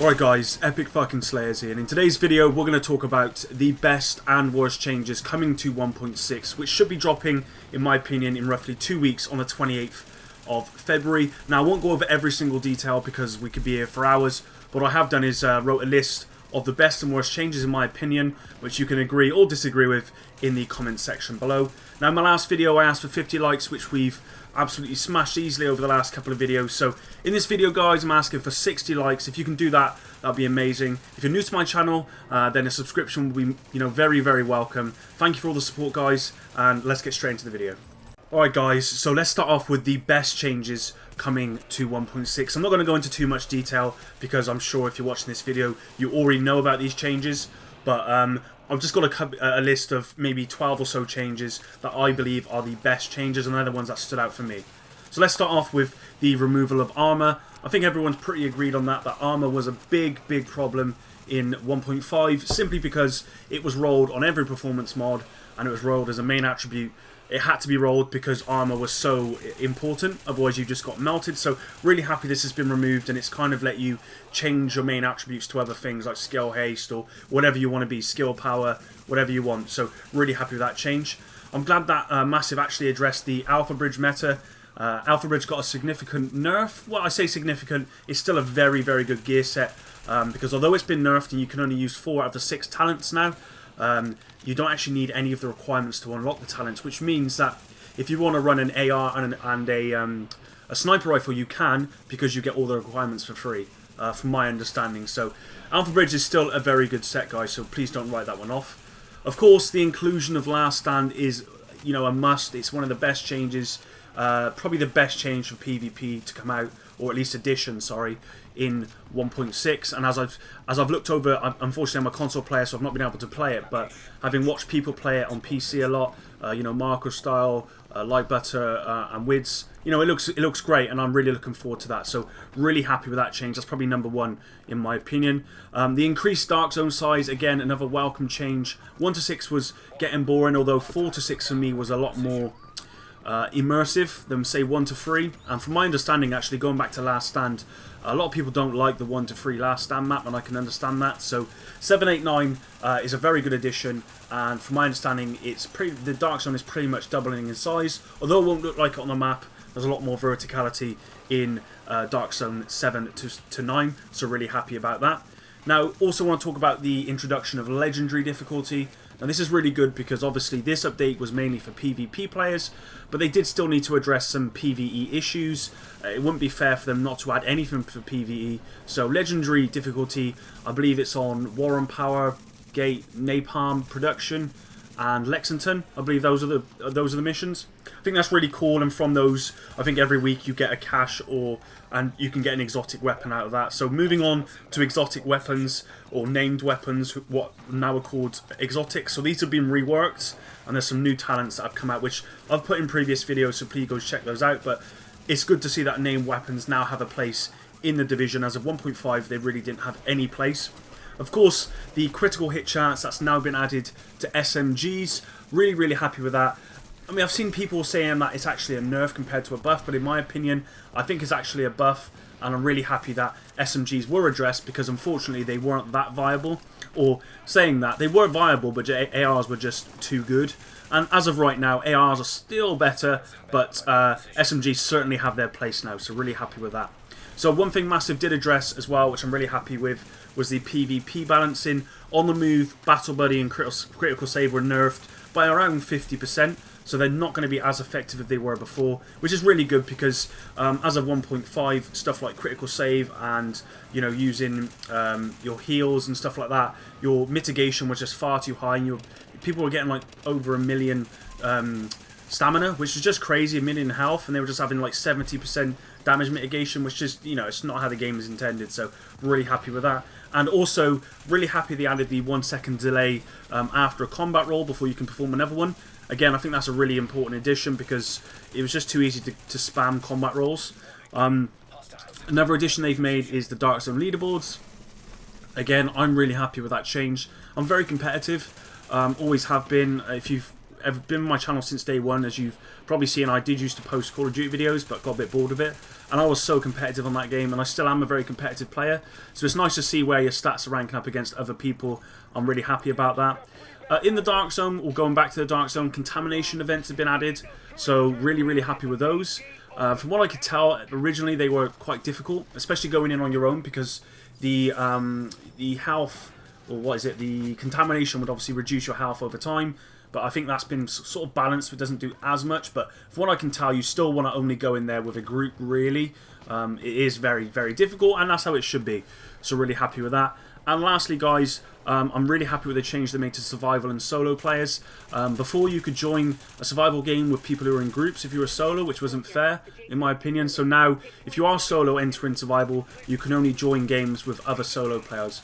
Alright guys, Epic fucking Slayers here, and in today's video we're going to talk about the best and worst changes coming to 1.6, which should be dropping, in my opinion, in roughly 2 weeks on the 28th of February. Now I won't go over every single detail because we could be here for hours, but what I have done is wrote a list of the best and worst changes in my opinion, which you can agree or disagree with in the comment section below. Now in my last video I asked for 50 likes, which we've absolutely smashed easily over the last couple of videos. So in this video guys I'm asking for 60 likes. If you can do that, that'd be amazing. If you're new to my channel, then a subscription will be very welcome. Thank you for all the support guys, and let's get straight into the video. Alright guys, so let's start off with the best changes coming to 1.6. I'm not going to go into too much detail because I'm sure if you're watching this video you already know about these changes, but I've just got a list of maybe 12 or so changes that I believe are the best changes and they're the ones that stood out for me. So let's start off with the removal of armor. I think everyone's pretty agreed on that armor was a big problem in 1.5 simply because it was rolled on every performance mod and it was rolled as a main attribute. It had to be rolled because armor was so important, otherwise you just got melted. So really happy this has been removed, and it's kind of let you change your main attributes to other things like skill, haste, or whatever you want to be, skill, power, whatever you want. So really happy with that change. I'm glad that Massive actually addressed the Alpha Bridge meta. Alpha Bridge got a significant nerf. Well, I say significant, it's still a very good gear set, because although it's been nerfed and you can only use 4 out of the 6 talents now, you don't actually need any of the requirements to unlock the talents, which means that if you want to run an AR and a sniper rifle, you can, because you get all the requirements for free, from my understanding. So Alpha Bridge is still a very good set, guys, so please don't write that one off. Of course, the inclusion of Last Stand is, a must. It's one of the best changes, probably the best change for PvP to come out, or at least addition, sorry, in 1.6. And as I've looked over, unfortunately I'm a console player, so I've not been able to play it, but having watched people play it on PC a lot, Marco Style, Light Butter, and Wids, it looks great, and I'm really looking forward to that. So really happy with that change. That's probably number 1 in my opinion. The increased Dark Zone size, again, another welcome change. 1 to 6 was getting boring, although 4 to 6 for me was a lot more immersive than say 1 to 3, and from my understanding, actually going back to Last Stand, a lot of people don't like the 1 to 3 Last Stand map, and I can understand that. So 7, 8, 9 is a very good addition, and from my understanding, the Dark Zone is pretty much doubling in size. Although it won't look like it on the map, there's a lot more verticality in Dark Zone 7 to 9, so really happy about that. Now, also want to talk about the introduction of Legendary difficulty. Now this is really good because obviously this update was mainly for PvP players, but they did still need to address some PvE issues. It wouldn't be fair for them not to add anything for PvE. So Legendary difficulty, I believe it's on Warren Power, Gate, Napalm, Production, and Lexington. I believe those are the missions. I think that's really cool, and from those, I think every week you get a cache and you can get an exotic weapon out of that. So moving on to exotic weapons, or named weapons, what now are called exotic. So these have been reworked, and there's some new talents that have come out, which I've put in previous videos, so please go check those out. But it's good to see that named weapons now have a place in the division. As of 1.5, they really didn't have any place. Of course, the critical hit chance, that's now been added to SMGs. Really happy with that. I mean, I've seen people saying that it's actually a nerf compared to a buff, but in my opinion, I think it's actually a buff, and I'm really happy that SMGs were addressed, because unfortunately they weren't that viable. Or saying that, they were viable, but ARs were just too good. And as of right now, ARs are still better, but SMGs certainly have their place now, so really happy with that. So one thing Massive did address as well, which I'm really happy with, was the PvP balancing. On the move, Battle Buddy and Critical Save were nerfed by around 50%, so they're not going to be as effective as they were before, which is really good because as of 1.5, stuff like Critical Save and using your heals and stuff like that, your mitigation was just far too high, and people were getting like over 1 million stamina, which is just crazy, 1 million health, and they were just having like 70% damage mitigation, which is, it's not how the game is intended. So really happy with that. And also really happy they added the 1 second delay after a combat roll before you can perform another one. Again, I think that's a really important addition because it was just too easy to spam combat rolls. Another addition they've made is the Dark Zone leaderboards. Again, I'm really happy with that change. I'm very competitive, always have been. If you've have been on my channel since day one, as you've probably seen, I did used to post Call of Duty videos, but got a bit bored of it. And I was so competitive on that game, and I still am a very competitive player. So it's nice to see where your stats are ranking up against other people. I'm really happy about that. In the Dark Zone, or going back to the Dark Zone, contamination events have been added. So really happy with those. From what I could tell, originally they were quite difficult, especially going in on your own, because the health, or what is it, the contamination would obviously reduce your health over time. But I think that's been sort of balanced, so it doesn't do as much. But from what I can tell, you still want to only go in there with a group, really. It is very difficult, and that's how it should be. So really happy with that. And lastly, guys, I'm really happy with the change they made to survival and solo players. Before, you could join a survival game with people who are in groups if you were solo, which wasn't fair, in my opinion. So now, if you are solo entering survival, you can only join games with other solo players.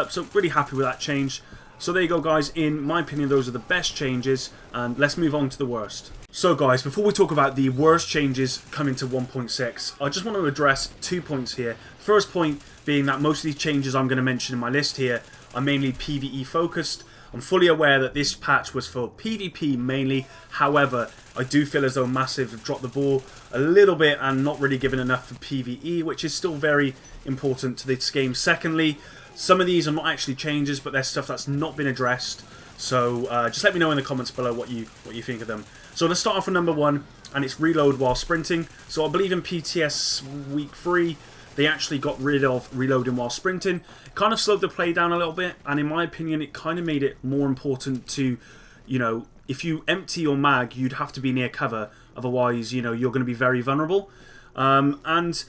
So really happy with that change. So there you go, guys. In my opinion, those are the best changes, and let's move on to the worst. So guys, before we talk about the worst changes coming to 1.6, I just want to address 2 points here. First point being that most of these changes I'm going to mention in my list here are mainly PvE focused. I'm fully aware that this patch was for PvP mainly. However, I do feel as though Massive have dropped the ball a little bit and not really given enough for PvE, which is still very important to this game. Secondly, some of these are not actually changes, but they're stuff that's not been addressed. So just let me know in the comments below what you think of them. So let's start off with number 1, and it's reload while sprinting. So I believe in PTS week 3, they actually got rid of reloading while sprinting. It kind of slowed the play down a little bit, and in my opinion, it kind of made it more important to, you know, if you empty your mag, you'd have to be near cover. Otherwise, you know, you're going to be very vulnerable. And,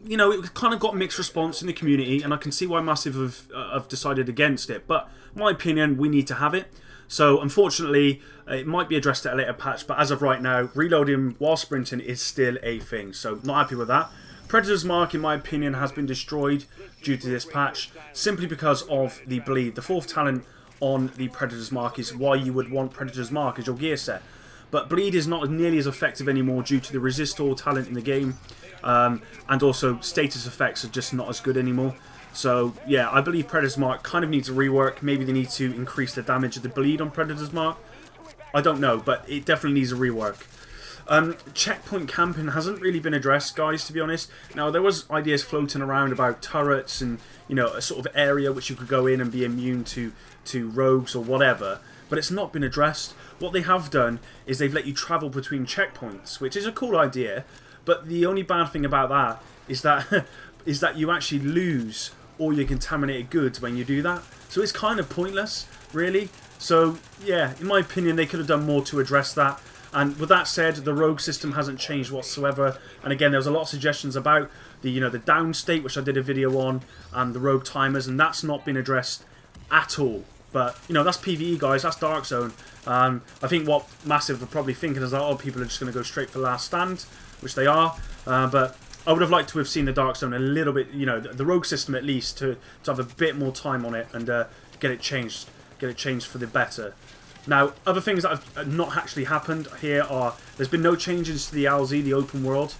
you know, it kind of got mixed response in the community, and I can see why Massive have decided against it. But in my opinion, we need to have it. So, unfortunately, it might be addressed at a later patch, but as of right now, reloading while sprinting is still a thing. So, not happy with that. Predator's Mark, in my opinion, has been destroyed due to this patch, simply because of the bleed. The 4th talent on the Predator's Mark is why you would want Predator's Mark as your gear set. But bleed is not nearly as effective anymore due to the resist all talent in the game. And also status effects are just not as good anymore. So yeah, I believe Predator's Mark kind of needs a rework. Maybe they need to increase the damage of the bleed on Predator's Mark. I don't know, but it definitely needs a rework. Checkpoint camping hasn't really been addressed, guys, to be honest. Now, there was ideas floating around about turrets and, you know, a sort of area which you could go in and be immune to rogues or whatever. But it's not been addressed. What they have done is they've let you travel between checkpoints, which is a cool idea. But the only bad thing about that is that you actually lose all your contaminated goods when you do that. So it's kind of pointless, really. So yeah, in my opinion, they could have done more to address that. And with that said, the rogue system hasn't changed whatsoever. And again, there was a lot of suggestions about the, you know, the down state, which I did a video on, and the rogue timers, and that's not been addressed at all. But, you know, that's PvE, guys. That's Dark Zone. I think what Massive are probably thinking is that, oh, people are just going to go straight for Last Stand, which they are. But I would have liked to have seen the Dark Zone a little bit, you know, the rogue system at least, to have a bit more time on it and get it changed for the better. Now, other things that have not actually happened here are, there's been no changes to the LZ, the open world.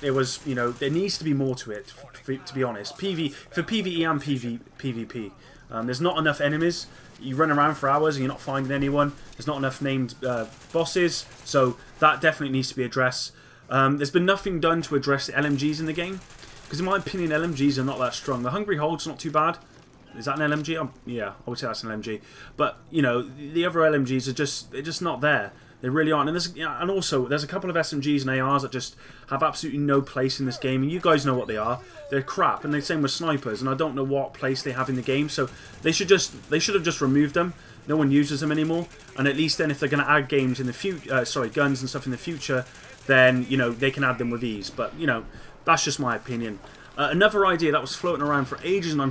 It was, you know, there needs to be more to it, to be honest. For PvE and PvP. There's not enough enemies. You run around for hours and you're not finding anyone. There's not enough named bosses, so that definitely needs to be addressed. There's been nothing done to address the LMGs in the game, because in my opinion, LMGs are not that strong. The Hungry Hold's not too bad. Is that an LMG? Yeah, I would say that's an LMG. But, you know, the other LMGs are just not there. They really aren't. And also, there's a couple of SMGs and ARs that just have absolutely no place in this game. And you guys know what they are. They're crap. And the same with snipers. And I don't know what place they have in the game. So they should have just removed them. No one uses them anymore. And at least then, if they're going to add games in the future, guns and stuff in the future, then, you know, they can add them with ease. But, you know, that's just my opinion. Another idea that was floating around for ages, and I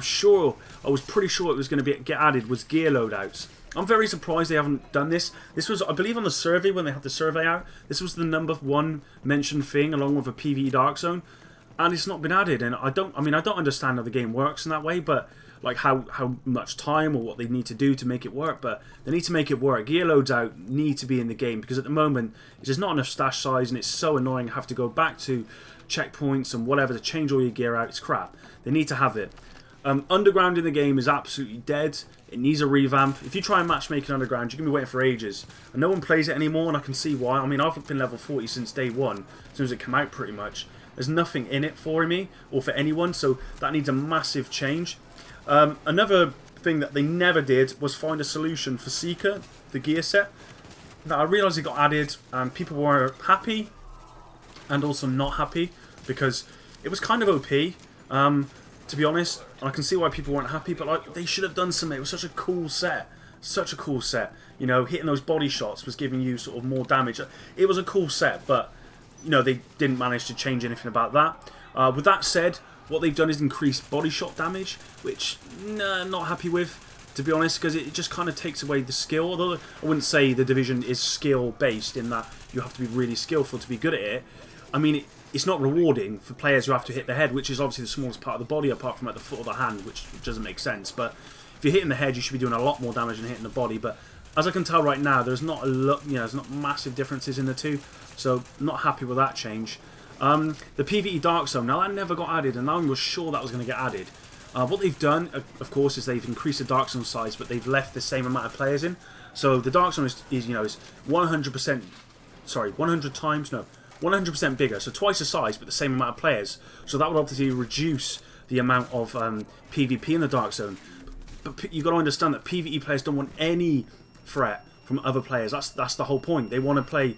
was pretty sure it was going to get added, was gear loadouts. I'm very surprised they haven't done this. This was, I believe, on the survey, when they had the survey out, this was the #1 mentioned thing, along with a PvE Dark Zone, and it's not been added. And I don't understand how the game works in that way, but like how much time or what they need to do to make it work, but they need to make it work. Gear loadout need to be in the game, because at the moment it's just not enough stash size, and it's so annoying to have to go back to checkpoints and whatever to change all your gear out. It's crap. They need to have it. Underground in the game is absolutely dead. It needs a revamp. If you try and matchmake Underground, you're going to be waiting for ages. And no one plays it anymore, and I can see why. I mean, I've been level 40 since day one, as soon as it came out pretty much. There's nothing in it for me, or for anyone, so that needs a massive change. Another thing that they never did was find a solution for Seeker, the gear set. Now, I realised it got added, and people were happy, and also not happy, because it was kind of OP. To be honest, I can see why people weren't happy, but like, they should have done something. It was such a cool set. Such a cool set. You know, hitting those body shots was giving you sort of more damage. It was a cool set, but, you know, they didn't manage to change anything about that. With that said, what they've done is increase body shot damage, which, nah, not happy with, to be honest, because it just kind of takes away the skill. Although I wouldn't say the Division is skill-based in that you have to be really skillful to be good at it. I mean, it's not rewarding for players who have to hit the head, which is obviously the smallest part of the body, apart from at the foot of the hand, which doesn't make sense. But if you're hitting the head, you should be doing a lot more damage than hitting the body. But as I can tell right now, there's not a lot, you know, there's not massive differences in the two, so not happy with that change. The PvE Dark Zone, now that never got added, and I was sure that was going to get added. What they've done, of course, is they've increased the Dark Zone size, but they've left the same amount of players in. So the Dark Zone is you know, is 100%, sorry, 100 times, no, 100% bigger, so twice the size, but the same amount of players. So that would obviously reduce the amount of PvP in the Dark Zone. But you've got to understand that PvE players don't want any threat from other players. That's the whole point. They want to play,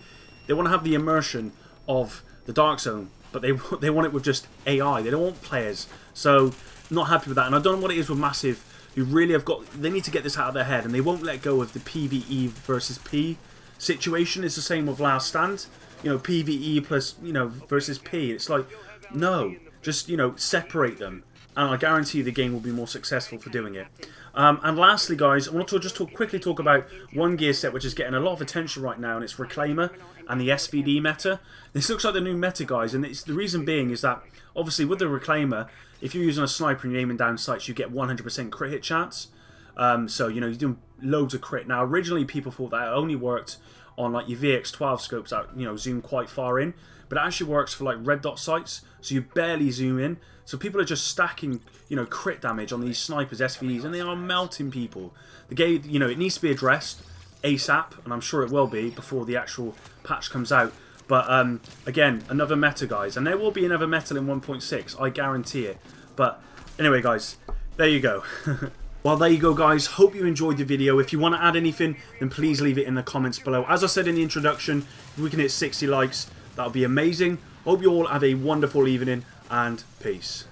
they want to have the immersion of the Dark Zone, but they want it with just AI. They don't want players. So not happy with that. And I don't know what it is with Massive, who really have got, they need to get this out of their head, and they won't let go of the PvE versus P situation. It's the same with Last Stand. You know, PvE plus, you know, versus P. It's like, no, just, you know, separate them. And I guarantee you the game will be more successful for doing it. And lastly, guys, I want to just quickly talk about one gear set which is getting a lot of attention right now, and it's Reclaimer and the SVD meta. This looks like the new meta, guys, and the reason being is that, obviously, with the Reclaimer, if you're using a sniper and you're aiming down sights, you get 100% crit hit chance. So, you know, you're doing loads of crit. Now, originally, people thought that it only worked on like your VX12 scopes that, you know, zoom quite far in, but it actually works for like red dot sights, so you barely zoom in. So people are just stacking, you know, crit damage on these snipers, SVDs, and they are melting people. The game, you know, it needs to be addressed ASAP, and I'm sure it will be before the actual patch comes out. But again, another meta, guys, and there will be another meta in 1.6, I guarantee it. But anyway, guys, there you go. Well, there you go, guys. Hope you enjoyed the video. If you want to add anything, then please leave it in the comments below. As I said in the introduction, if we can hit 60 likes, that would be amazing. Hope you all have a wonderful evening, and peace.